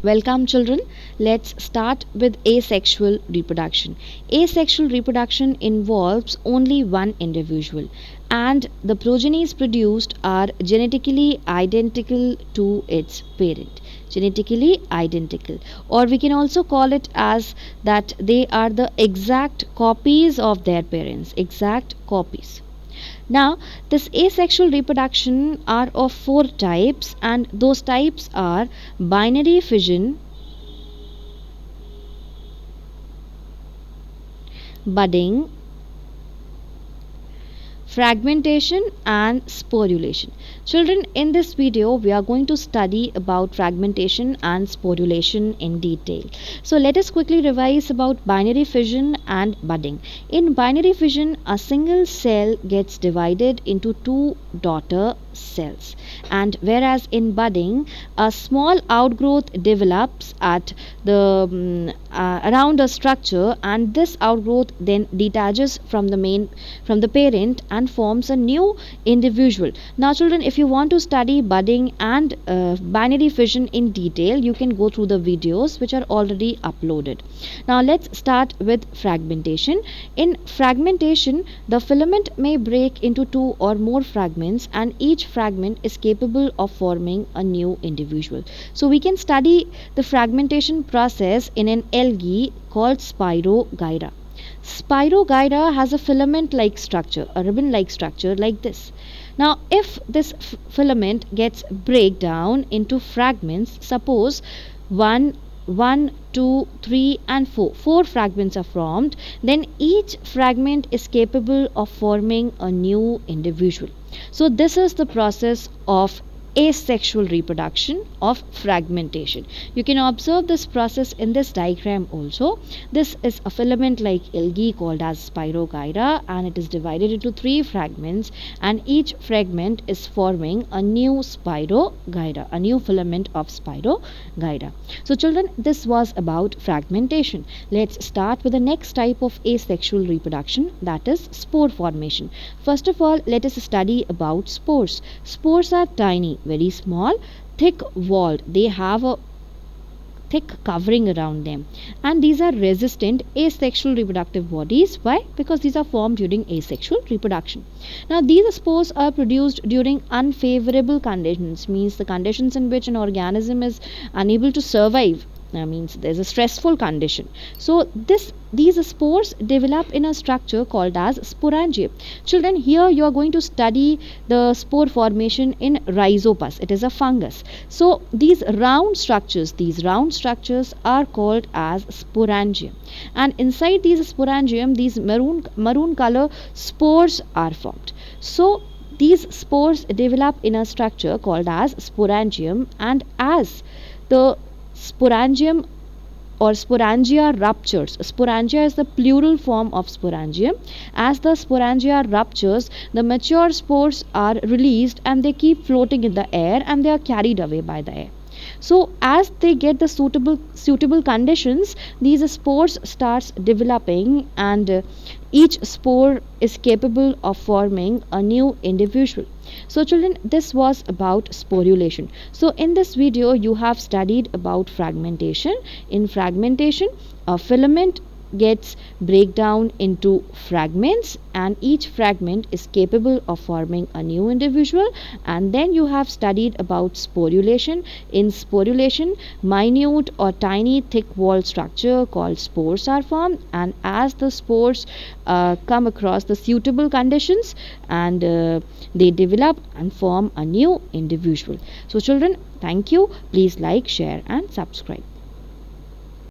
Welcome children. Let's start with asexual reproduction. Asexual reproduction involves only one individual and the progenies produced are genetically identical to its parent. Genetically identical, or we can also call it as that they are the exact copies of their parents. Exact copies. Now, this asexual reproduction are of four types, and those types are binary fission, budding, fragmentation and sporulation. Children, in this video we are going to study about fragmentation and sporulation in detail. So let us quickly revise about binary fission and budding. In binary fission, a single cell gets divided into two daughter cells, and whereas in budding a small outgrowth develops at the around a structure, and this outgrowth then detaches from the parent and forms a new individual. Now children, if you want to study budding and binary fission in detail, you can go through the videos which are already uploaded. Now let's start with fragmentation. In fragmentation, the filament may break into two or more fragments, and each fragment is capable of forming a new individual. So we can study the fragmentation process in an algae called Spirogyra. Spirogyra has a filament-like structure, a ribbon-like structure like this. Now, if this filament gets break down into fragments, suppose 1, 2, 3 and 4. 4 fragments are formed, then each fragment is capable of forming a new individual. So this is the process of asexual reproduction of fragmentation. You can observe this process in this diagram also. This is a filament like algae called as Spirogyra, and it is divided into 3 fragments, and each fragment is forming a new Spirogyra, a new filament of Spirogyra. So children, this was about fragmentation. Let's start with the next type of asexual reproduction, that is spore formation. First of all, let us study about spores. Spores are tiny, very small, thick walled. They have a thick covering around them, and these are resistant asexual reproductive bodies. Why? Because these are formed during asexual reproduction. Now these spores are produced during unfavorable conditions, means the conditions in which an organism is unable to survive. Means there's a stressful condition. So these spores develop in a structure called as sporangium. Children, here you are going to study the spore formation in Rhizopus. It is a fungus. So these round structures are called as sporangium, and inside these sporangium, these maroon color spores are formed. So these spores develop in a structure called as sporangium, and as the sporangium or sporangia ruptures. Sporangia is the plural form of sporangium. As the sporangia ruptures, the mature spores are released and they keep floating in the air, and they are carried away by the air. So as they get the suitable conditions, these spores starts developing, and each spore is capable of forming a new individual. So children, this was about sporulation. So in this video you have studied about fragmentation. In fragmentation, a filament gets break down into fragments, and each fragment is capable of forming a new individual. And then you have studied about sporulation. In sporulation, minute or tiny thick walled structure called spores are formed, and as the spores come across the suitable conditions, and they develop and form a new individual. So children, thank you. Please like, share and subscribe.